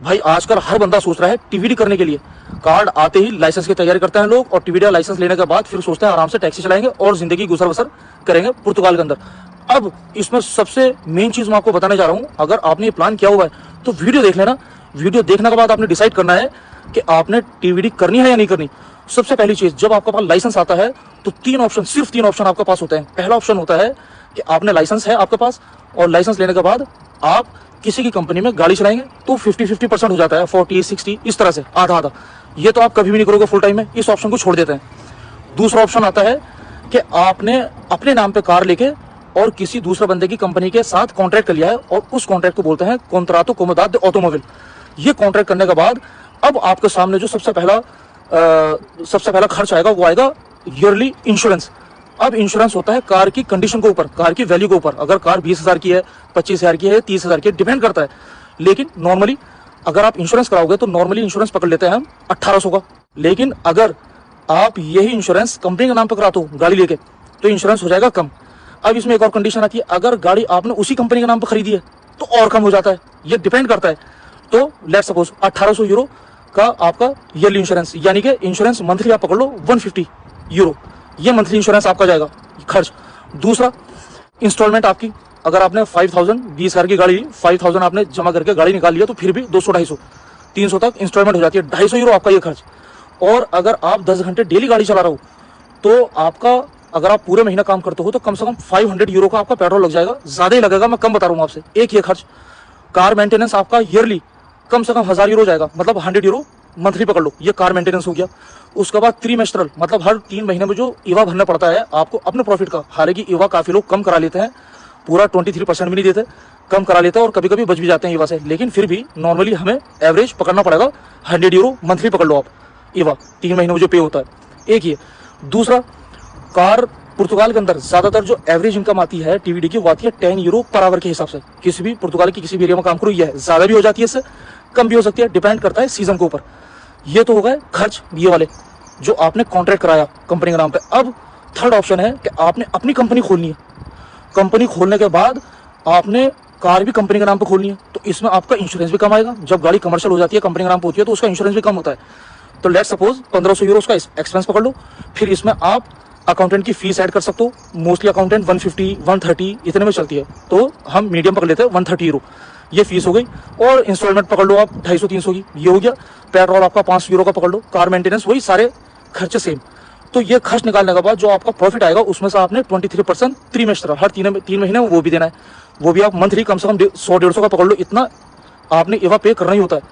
भाई आजकल हर बंदा सोच रहा है टीवीडी करने के लिए। कार्ड आते ही लाइसेंस की तैयारी करते हैं लोग, और टीवीडी लाइसेंस लेने के बाद फिर सोचते हैं आराम से टैक्सी चलाएंगे और जिंदगी गुजर बसर करेंगे पुर्तगाल के अंदर। अब इसमें सबसे मेन चीज मैं आपको बताने जा रहा हूं। अगर आपने ये प्लान किया हुआ है तो वीडियो देख लेना। वीडियो देखने के बाद आपने डिसाइड करना है कि आपने टीवीडी करनी है या नहीं करनी। सबसे पहली चीज, जब आपके पास लाइसेंस आता है तो सिर्फ तीन ऑप्शन आपके पास होते हैं। पहला ऑप्शन होता है कि आपने लाइसेंस है आपके पास, और लाइसेंस लेने के बाद आप किसी की कंपनी में गाड़ी चलाएंगे तो 50-50% हो जाता है, 40-60 इस तरह से, आधा आधा। ये तो आप कभी भी नहीं करोगे फुल टाइम में, इस ऑप्शन को छोड़ देते हैं। दूसरा ऑप्शन आता है कि आपने अपने नाम पे कार लेके और किसी दूसरे बंदे की कंपनी के साथ कॉन्ट्रैक्ट कर लिया है, और उस कॉन्ट्रैक्ट को बोलते हैं कॉन्ट्रातो कोमोदाद दे ऑटोमोबाइल। ये कॉन्ट्रैक्ट करने के बाद अब आपके सामने जो सबसे पहला खर्च आएगा वो आएगा ईयरली इंश्योरेंस। अब इंश्योरेंस होता है कार की कंडीशन के ऊपर, कार की वैल्यू के ऊपर। अगर कार 20,000 की है, 25,000 की है, 30,000 की है, डिपेंड करता है। लेकिन नॉर्मली अगर आप इंश्योरेंस कराओगे तो नॉर्मली इंश्योरेंस पकड़ लेते हैं हम 1800 का। लेकिन अगर आप यही इंश्योरेंस कंपनी के नाम पर कराते हो गाड़ी लेके तो इंश्योरेंस हो जाएगा कम। अब इसमें एक और कंडीशन आती है, अगर गाड़ी आपने उसी कंपनी के नाम पर खरीदी है तो और कम हो जाता है। ये डिपेंड करता है। तो लेट्स सपोज 1800 यूरो का आपका ईयरली इंश्योरेंस, यानी कि इंश्योरेंस मंथली आप पकड़ लो 150 यूरो, ये मंथली इंश्योरेंस आपका जाएगा खर्च। दूसरा, इंस्टॉलमेंट आपकी, अगर आपने 5000 20,000 की गाड़ी 5000 आपने जमा करके गाड़ी निकाल लिया तो फिर भी 200-250 300 तक इंस्टॉलमेंट हो जाती है, 250 यूरो आपका ये खर्च। और अगर आप 10 घंटे डेली गाड़ी चला रहे हो तो आपका, अगर आप पूरे महीना काम करते हो तो कम से कम 500 यूरो का आपका पेट्रोल लग जाएगा। ज्यादा ही लगेगा, मैं कम बता रहा हूँ आपसे। एक ये खर्च। कार मेंटेनेंस आपका ईयरली कम से कम 1000 यूरो जाएगा, मतलब 100 यूरो मंथली पकड़ लो, ये कार मेंटेनेंस हो गया। उसके बाद त्रिमेस्ट्रल, मतलब हर 3 महीने में जो ईवा भरना पड़ता है आपको अपने प्रॉफिट का। हालांकि ईवा काफी लोग कम करा लेते हैं, पूरा 23% भी नहीं देते, कम करा लेते हैं और कभी कभी बच भी जाते हैं ईवा से। लेकिन फिर भी नॉर्मली हमें एवरेज पकड़ना पड़ेगा 100 यूरो मंथली पकड़ लो आप, ईवा 3 महीने में जो पे होता है। एक ये। दूसरा, कार पुर्तगाल के अंदर ज्यादातर जो एवरेज इनकम आती है टीवीडी की, वो आती है 10 यूरो पर आवर के हिसाब से। किसी भी पुर्तगाल की किसी भी एरिया में काम करो, ये है, ज्यादा भी हो जाती है इससे, कम भी हो सकती है, डिपेंड करता है सीजन के ऊपर। ये तो हो गए खर्च ये वाले जो आपने कॉन्ट्रैक्ट कराया कंपनी के नाम पे। अब थर्ड ऑप्शन है कि आपने अपनी कंपनी खोलनी है। कंपनी खोलने के बाद आपने कार भी कंपनी के नाम पे खोलनी है, तो इसमें आपका इंश्योरेंस भी कम आएगा। जब गाड़ी कमर्शियल हो जाती है, कंपनी के नाम पे होती है, तो उसका इंश्योरेंस भी कम होता है। तो लेट्स सपोज 1500 यूरो उसका एक्सपेंस पकड़ लो। फिर इसमें आप अकाउंटेंट की फीस ऐड कर सकते हो। मोस्टली अकाउंटेंट 150 130 इतने में चलती है, तो हम मीडियम पकड़ लेते हैं 130 यूरो, ये फीस हो गई। और इंस्टॉलमेंट पकड़ लो आप 250-300 की, ये हो गया। पेट्रोल आपका 5 यूरो का पकड़ लो, कार मेंटेनेंस, वही सारे खर्चे सेम। तो ये खर्च निकालने के बाद जो आपका प्रॉफिट आएगा उसमें से आपने 23% त्रिमेस्टर, हर 3 महीने में वो भी देना है। वो भी आप मंथली कम से कम 100-150 का पकड़ लो, इतना आपने ईवा पे करना ही होता है।